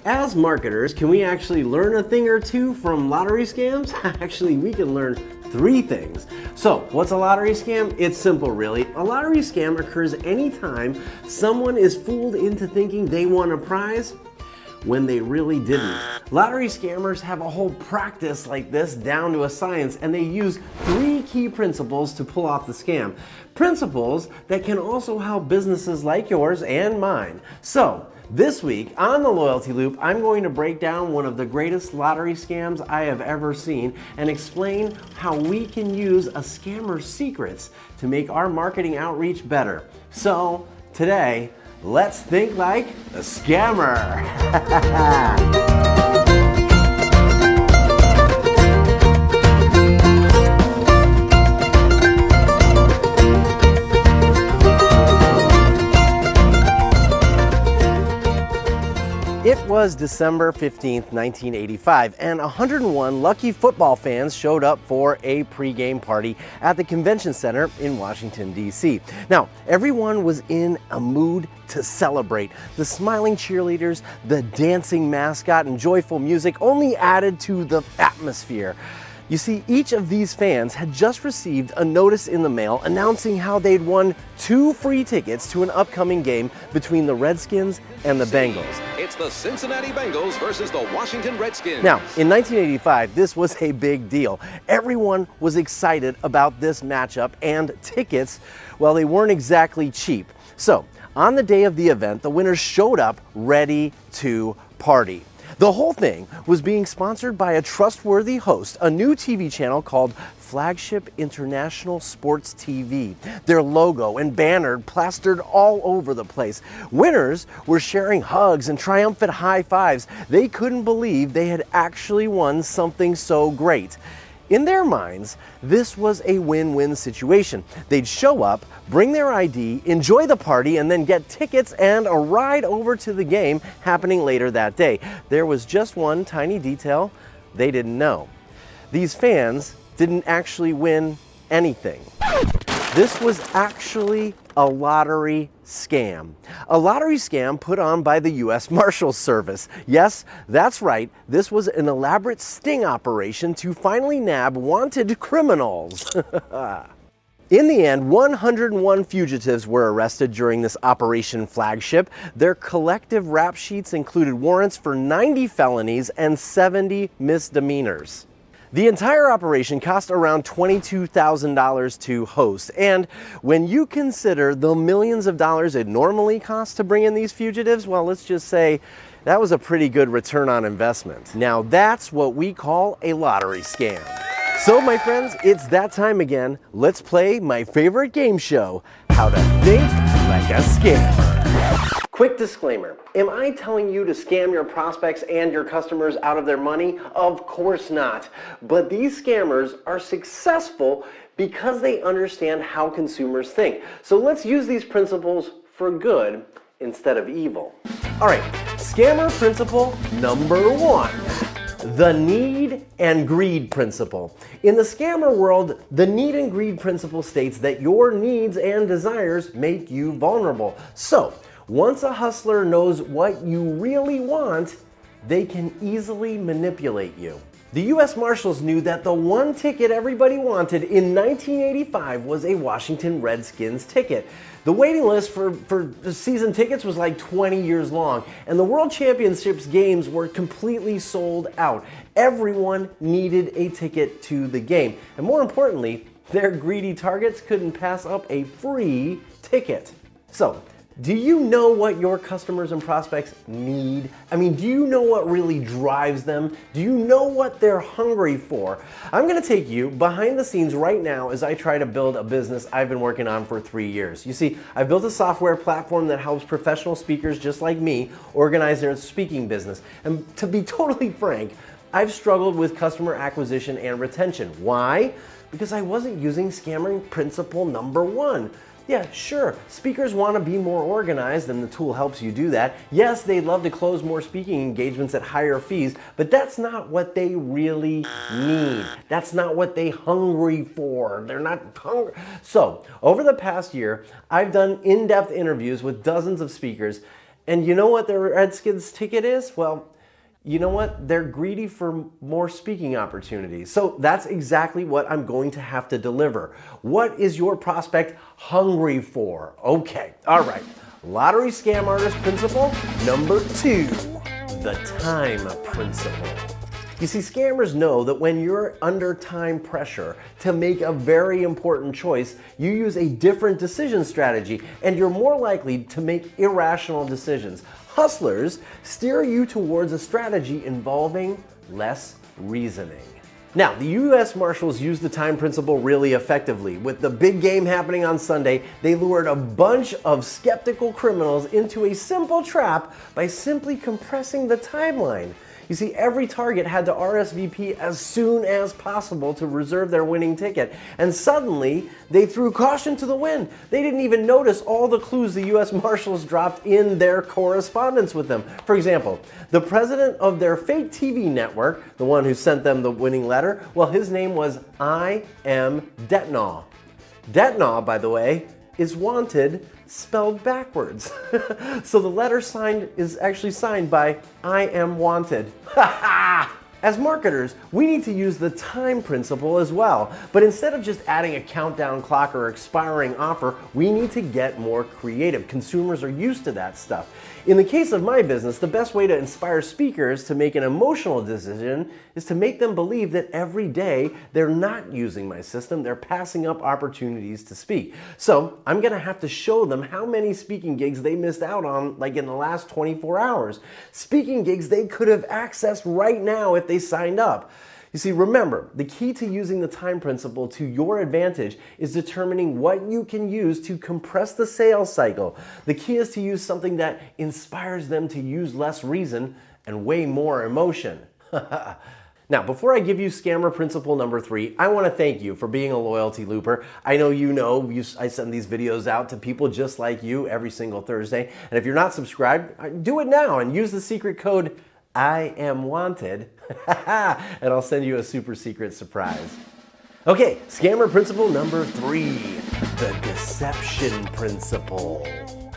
As marketers, can we actually learn a thing or two from lottery scams? Actually, we can learn 3 things. So, what's a lottery scam? It's simple, really. A lottery scam occurs anytime someone is fooled into thinking they won a prize when they really didn't. Lottery scammers have a whole practice like this down to a science, and they use 3 key principles to pull off the scam. Principles that can also help businesses like yours and mine. So, this week on the Loyalty Loop, I'm going to break down one of the greatest lottery scams I have ever seen and explain how we can use a scammer's secrets to make our marketing outreach better. So, today, let's think like a scammer. It was December 15th, 1985, and 101 lucky football fans showed up for a pregame party at the convention center in Washington, D.C. Now, everyone was in a mood to celebrate. The smiling cheerleaders, the dancing mascot, and joyful music only added to the atmosphere. You see, each of these fans had just received a notice in the mail announcing how they'd won 2 free tickets to an upcoming game between the Redskins and the Bengals. It's the Cincinnati Bengals versus the Washington Redskins. Now, in 1985, this was a big deal. Everyone was excited about this matchup, and tickets, well, they weren't exactly cheap. So, on the day of the event, the winners showed up ready to party. The whole thing was being sponsored by a trustworthy host, a new TV channel called Flagship International Sports TV. Their logo and banner plastered all over the place. Winners were sharing hugs and triumphant high fives. They couldn't believe they had actually won something so great. In their minds, this was a win-win situation. They'd show up, bring their ID, enjoy the party, and then get tickets and a ride over to the game happening later that day. There was just one tiny detail they didn't know. These fans didn't actually win anything. This was actually a lottery scam. A lottery scam put on by the U.S. Marshals Service. Yes, that's right. This was an elaborate sting operation to finally nab wanted criminals. In the end, 101 fugitives were arrested during this Operation Flagship. Their collective rap sheets included warrants for 90 felonies and 70 misdemeanors. The entire operation cost around $22,000 to host, and when you consider the millions of dollars it normally costs to bring in these fugitives, well, let's just say that was a pretty good return on investment. Now that's what we call a lottery scam. So my friends, it's that time again. Let's play my favorite game show, How to Think Like a Scammer. Quick disclaimer, am I telling you to scam your prospects and your customers out of their money? Of course not. But these scammers are successful because they understand how consumers think. So let's use these principles for good instead of evil. All right, scammer principle number 1. The need and greed principle. In the scammer world, the need and greed principle states that your needs and desires make you vulnerable. So, once a hustler knows what you really want, they can easily manipulate you. The U.S. Marshals knew that the one ticket everybody wanted in 1985 was a Washington Redskins ticket. The waiting list for the season tickets was like 20 years long, and the World Championships games were completely sold out. Everyone needed a ticket to the game, and more importantly, their greedy targets couldn't pass up a free ticket. So, do you know what your customers and prospects need? I mean, do you know what really drives them? Do you know what they're hungry for? I'm gonna take you behind the scenes right now as I try to build a business I've been working on for 3 years. You see, I've built a software platform that helps professional speakers just like me organize their speaking business. And to be totally frank, I've struggled with customer acquisition and retention. Why? Because I wasn't using scamming principle number 1. Yeah, sure, speakers want to be more organized and the tool helps you do that. Yes, they'd love to close more speaking engagements at higher fees, but that's not what they really need. That's not what they're hungry for. They're not hungry. So, over the past year, I've done in-depth interviews with dozens of speakers, and you know what their Redskins ticket is? Well, You know what? They're greedy for more speaking opportunities. So that's exactly what I'm going to have to deliver. What is your prospect hungry for? Okay, all right. Lottery scam artist principle number 2, the time principle. You see, scammers know that when you're under time pressure to make a very important choice, you use a different decision strategy and you're more likely to make irrational decisions. Hustlers steer you towards a strategy involving less reasoning. Now, the U.S. Marshals used the time principle really effectively. With the big game happening on Sunday, they lured a bunch of skeptical criminals into a simple trap by simply compressing the timeline. You see, every target had to RSVP as soon as possible to reserve their winning ticket. And suddenly, they threw caution to the wind. They didn't even notice all the clues the U.S. Marshals dropped in their correspondence with them. For example, the president of their fake TV network, the one who sent them the winning letter, well, his name was I. M. Detnaw. Detnaw, by the way, is wanted spelled backwards. So the letter signed is actually signed by I am wanted. As marketers, we need to use the time principle as well. But instead of just adding a countdown clock or expiring offer, we need to get more creative. Consumers are used to that stuff. In the case of my business, the best way to inspire speakers to make an emotional decision is to make them believe that every day they're not using my system, they're passing up opportunities to speak. So I'm gonna have to show them how many speaking gigs they missed out on, like in the last 24 hours. Speaking gigs they could have accessed right now if they signed up. You see, remember, the key to using the time principle to your advantage is determining what you can use to compress the sales cycle. The key is to use something that inspires them to use less reason and way more emotion. Now, before I give you scammer principle number 3, I want to thank you for being a loyalty looper. I know I send these videos out to people just like you every single Thursday. And if you're not subscribed, do it now and use the secret code I am wanted, and I'll send you a super secret surprise. Okay, scammer principle number 3, the deception principle.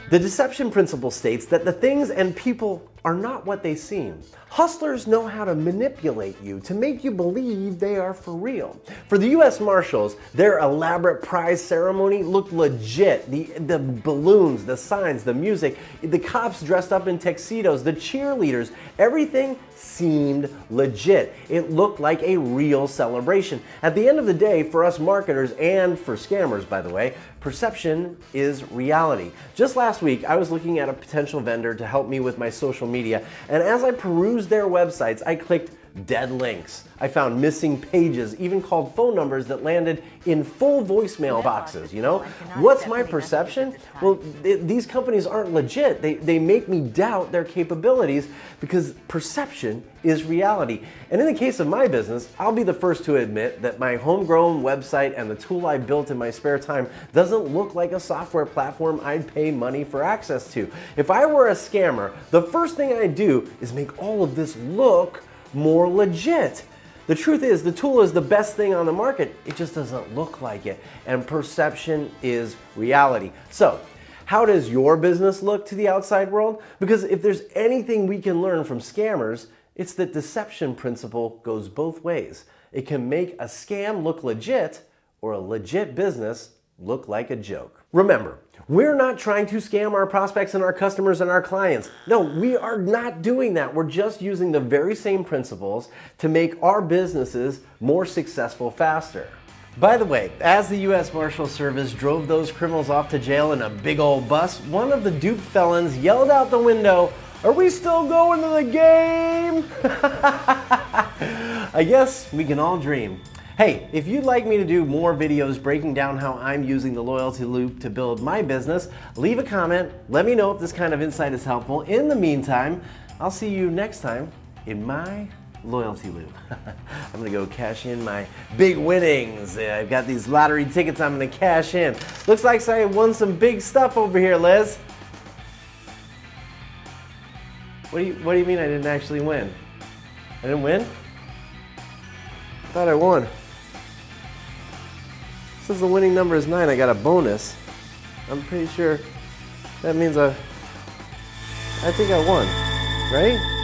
The deception principle states that the things and people are not what they seem. Hustlers know how to manipulate you to make you believe they are for real. For the U.S. Marshals, their elaborate prize ceremony looked legit. The balloons, the signs, the music, the cops dressed up in tuxedos, the cheerleaders, everything seemed legit. It looked like a real celebration. At the end of the day, for us marketers and for scammers, by the way, perception is reality. Just last week, I was looking at a potential vendor to help me with my social media, and as I perused their websites, I clicked dead links. I found missing pages, even called phone numbers that landed in full voicemail boxes, you know? What's my perception? Well, these companies aren't legit. They make me doubt their capabilities because perception is reality. And in the case of my business, I'll be the first to admit that my homegrown website and the tool I built in my spare time doesn't look like a software platform I'd pay money for access to. If I were a scammer, the first thing I'd do is make all of this look more legit. The truth is, the tool is the best thing on the market. It just doesn't look like it. And perception is reality. So, how does your business look to the outside world? Because if there's anything we can learn from scammers, it's that deception principle goes both ways. It can make a scam look legit or a legit business look like a joke. Remember, we're not trying to scam our prospects and our customers and our clients. No, we are not doing that. We're just using the very same principles to make our businesses more successful faster. By the way, as the U.S. Marshal Service drove those criminals off to jail in a big old bus, one of the duped felons yelled out the window, "Are we still going to the game?" I guess we can all dream. Hey, if you'd like me to do more videos breaking down how I'm using the loyalty loop to build my business, leave a comment. Let me know if this kind of insight is helpful. In the meantime, I'll see you next time in my loyalty loop. I'm gonna go cash in my big winnings. I've got these lottery tickets I'm gonna cash in. Looks like I won some big stuff over here, Liz. What do you mean I didn't actually win? I didn't win? I thought I won. Since the winning number is 9, I got a bonus. I'm pretty sure that means I think I won, right?